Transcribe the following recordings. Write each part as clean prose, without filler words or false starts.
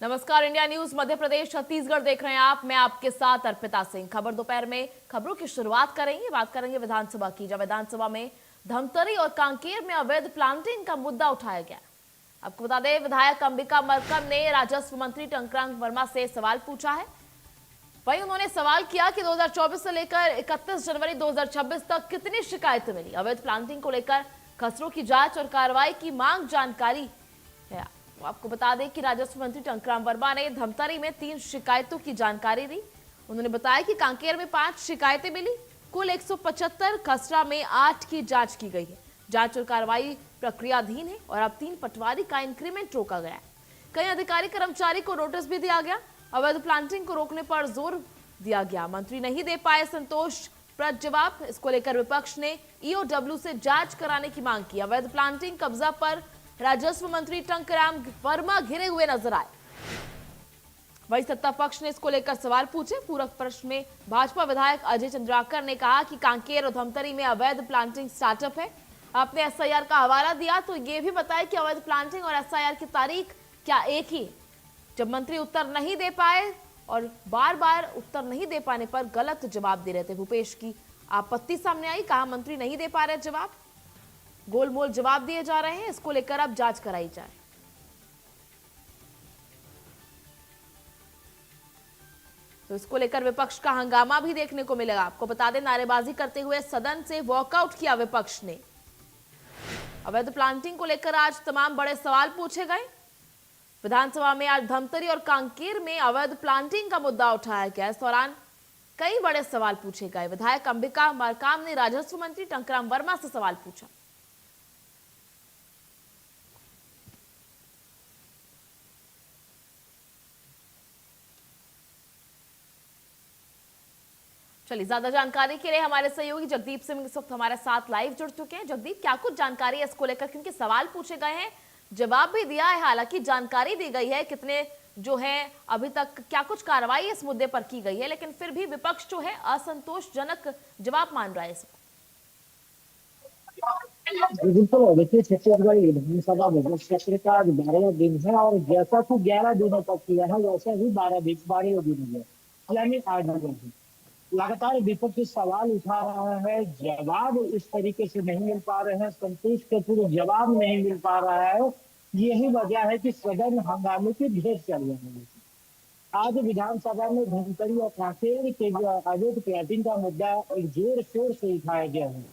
नमस्कार, India news Madhya Pradesh Chhattisgarh देख रहे हैं आप। मैं आपके साथ अर्पिता सिंह। खबर दोपहर में खबरों की शुरुआत करेंगे। बात करेंगे विधानसभा की, जब विधानसभा में धमतरी और कांकेर में अवैध प्लांटिंग का मुद्दा उठाया गया। आपको बता दें, विधायक अंबिका मरकम ने राजस्व मंत्री टंकराम वर्मा से सवाल पूछा है। वहीं उन्होंने सवाल किया कि 2024 से लेकर 31 जनवरी 2026 तक कितनी शिकायतें मिली। अवैध प्लांटिंग को लेकर खसरों की जांच और कार्रवाई की मांग जानकारी है। आपको बता दें कि राजस्व मंत्री टंकराम वर्मा ने धमतरी में 3 शिकायतों की जानकारी दी। उन्होंने बताया कि कांकेर में 5 शिकायतें मिली, कुल 175, खसरा में 8 की जांच की गई है। जांच और कार्रवाई प्रक्रियाधीन है और अब 3 पटवारी का इंक्रीमेंट रोका गया है। कई अधिकारी कर्मचारी को नोटिस भी दिया गया। अवैध प्लांटिंग को रोकने पर जोर दिया गया। मंत्री नहीं दे पाए संतोषप्रद जवाब। इसको लेकर विपक्ष ने ईओडब्ल्यू से जांच कराने की मांग की। अवैध प्लांटिंग कब्जा पर राजस्व मंत्री टंकराम वर्मा घिरे हुए नजर आए। वहीं सत्ता पक्ष ने इसको लेकर सवाल पूछे। पूरक प्रश्न में भाजपा विधायक अजय चंद्राकर ने कहा कि कांकेर और धमतरी में अवैध प्लांटिंग स्टार्टअप है। आपने एसआईआर का हवाला दिया तो ये भी बताया कि अवैध प्लांटिंग और एसआईआर की तारीख क्या एक ही? जब मंत्री उत्तर नहीं दे पाए और बार बार उत्तर नहीं दे पाने पर गलत जवाब दे रहे थे, भूपेश की आपत्ति सामने आई। कहा मंत्री नहीं दे पा रहे जवाब, गोलमोल जवाब दिए जा रहे हैं। इसको लेकर अब जांच कराई जाए। तो इसको लेकर विपक्ष का हंगामा भी देखने को मिलेगा। आपको बता दें, नारेबाजी करते हुए सदन से वॉकआउट किया विपक्ष ने। अवैध प्लांटिंग को लेकर आज तमाम बड़े सवाल पूछे गए। विधानसभा में आज धमतरी और कांकेर में अवैध प्लांटिंग का मुद्दा उठाया गया। इस दौरान कई बड़े सवाल पूछे गए। विधायक अंबिका मरकाम ने राजस्व मंत्री टंकराम वर्मा से सवाल पूछा। चलिए, ज्यादा जानकारी के लिए हमारे सहयोगी जगदीप सिंह इस वक्त हमारे साथ लाइव जुड़ चुके हैं। जगदीप, क्या कुछ जानकारी है इसको लेकर, क्योंकि सवाल पूछे गए हैं, जवाब भी दिया है, हालांकि जानकारी दी गई है कितने जो है अभी तक क्या कुछ कार्रवाई इस मुद्दे पर की गई है, लेकिन फिर भी विपक्ष जो है असंतोषजनक जवाब मान रहा है इसको। बिल्कुल। देखिए, छत्तीसगढ़ विधानसभा बजट सत्र का आज 12वां दिन है और जैसा कि 11 दिनों तक किया है वैसा ही 12वां दिन है, यानी 8 दिन है। लगातार विपक्ष सवाल उठा रहा है, जवाब इस तरीके से नहीं मिल पा रहे हैं, संतोष के पूरे जवाब नहीं मिल पा रहा है। यही वजह है कि सदन हंगामे की घेर चल रहे हैं। आज विधानसभा में धमतरी और कांकेर के अवैध प्लांटिंग का मुद्दा एक जोर शोर से उठाया गया है।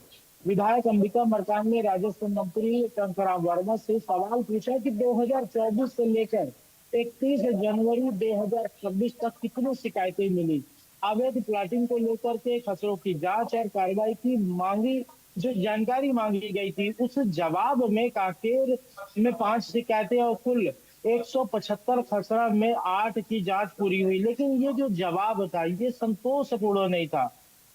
विधायक अंबिका मरकाम ने राजस्व मंत्री टंकराम वर्मा से सवाल पूछा कि 2024 से लेकर 31 जनवरी 2026 तक कितनी शिकायतें मिली। अवैध प्लाटिंग को लेकर के खसरों की जांच और कार्रवाई की मांगी, जो जानकारी मांगी गई थी, उस जवाब में कांकेर में 5 शिकायतें और कुल 175 खसरा में 8 की जांच पूरी हुई। लेकिन ये जो जवाब था ये संतोषपूर्ण नहीं था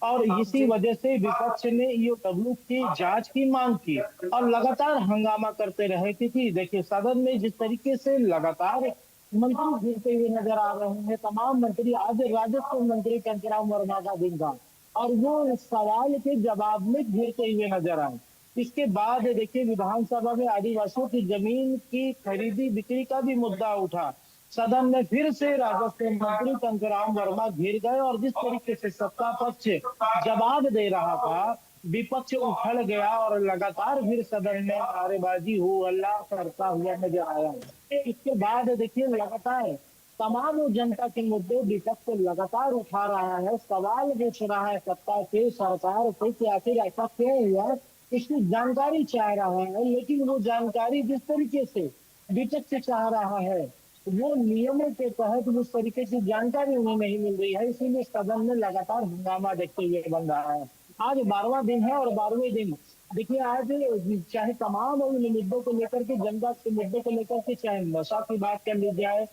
और इसी वजह से विपक्ष ने ईओडब्ल्यू की जांच की मांग की और लगातार हंगामा करते रहे। क्योंकि देखिए, सदन में जिस तरीके से लगातार मंत्री घिरते हुए नजर आ रहे हैं, तमाम मंत्री, आज राजस्व मंत्री टंकराम वर्मा का दिन था और वो सवाल के जवाब में घिरते हुए नजर आए। इसके बाद देखिए, विधानसभा में आदिवासियों की जमीन की खरीदी बिक्री का भी मुद्दा उठा। सदन में फिर से राजस्व मंत्री टंकराम वर्मा घिर गए और जिस तरीके से सत्ता पक्ष जवाब दे रहा था, विपक्ष उछल गया और लगातार फिर सदन में नारेबाजी हो हल्ला करता हुआ नजर आया। इसके बाद देखिए, लगातार तमाम जनता के मुद्दे विपक्ष लगातार उठा रहा है, सवाल पूछ रहा है सत्ता से, सरकार से कि आखिर ऐसा क्यों हुआ, इसकी जानकारी चाह रहा है। लेकिन वो जानकारी जिस तरीके से विपक्ष चाह रहा है, वो नियमों के तहत उस तरीके की जानकारी उन्हें नहीं मिल रही है। इसीलिए सदन में लगातार हंगामा देखते हुए बन रहा है। आज 12वां दिन है और 12वें दिन देखिए, आज चाहे तमाम उन मुद्दों को लेकर के, जनता के मुद्दों को लेकर के, चाहे नशा की बात कर ली जाए,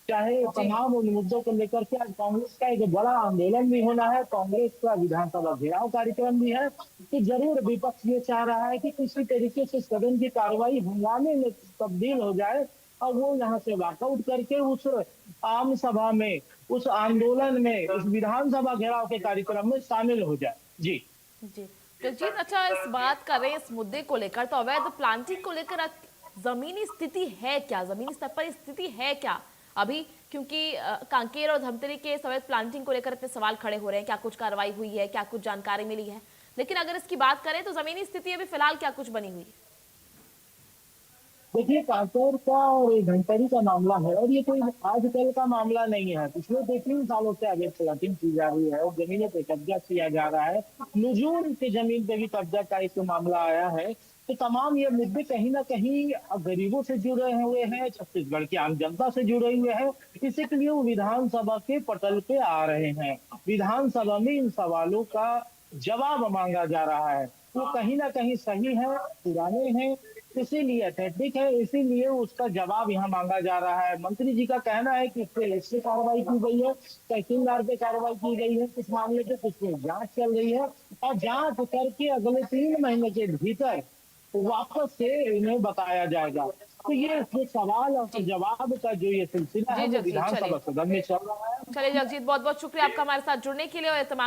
चाहे तमाम उन मुद्दों को लेकर के आज कांग्रेस का एक बड़ा आंदोलन भी होना है, कांग्रेस का विधानसभा घेराव कार्यक्रम भी है। तो जरूर विपक्ष ये चाह रहा है कि किसी तरीके से सदन की कार्रवाई हंगामे में तब्दील हो जाए और वो यहाँ से वॉकआउट करके उस आम सभा में, उस आंदोलन में, उस विधानसभा घेराव के कार्यक्रम में शामिल हो जाए। जी जी जगजीत, अच्छा, इस बात करें इस मुद्दे को लेकर, तो अवैध प्लांटिंग को लेकर जमीनी स्थिति है क्या? जमीनी स्तर पर स्थिति है क्या? अभी क्योंकि कांकेर और धमतरी के अवैध प्लांटिंग को लेकर इतने सवाल खड़े हो रहे हैं, क्या कुछ कार्रवाई हुई है, क्या कुछ जानकारी मिली है, लेकिन अगर इसकी बात करें तो जमीनी स्थिति अभी फिलहाल क्या कुछ बनी हुई है? देखिए, कांकेर का और ये धमतरी का मामला है, और ये कोई आजकल का मामला नहीं है। पिछले 2-3 सालों से अवैध प्लॉटिंग की जा रही है और जमीनों पे कब्जा किया जा रहा है। नजूर की जमीन पे भी कब्जा का एक मामला आया है। तो तमाम ये मुद्दे कहीं ना कहीं गरीबों से जुड़े हुए हैं, छत्तीसगढ़ की आम जनता से जुड़े हुए हैं। इसी के लिए वो विधानसभा के पटल पे आ रहे हैं। विधानसभा में इन सवालों का जवाब मांगा जा रहा है। वो कहीं ना कहीं सही है, पुराने हैं, इसीलिए अथेंटिक है, इसीलिए उसका जवाब यहाँ मांगा जा रहा है। मंत्री जी का कहना है कि इस पे कार्रवाई की गई है, तहसीलदार पे कार्रवाई की गई है, कुछ मामले पे कुछ में जांच चल रही है, और जांच करके अगले 3 महीने के भीतर वापस से इन्हें बताया जाएगा। तो ये जो सवाल और जी जवाब का जो ये सिलसिला जी है वो जगजीत, विधानसभा चलिए सदन में चल रहा है। चलिए जगजीत, बहुत बहुत शुक्रिया आपका हमारे साथ जुड़ने के लिए और ये तमाम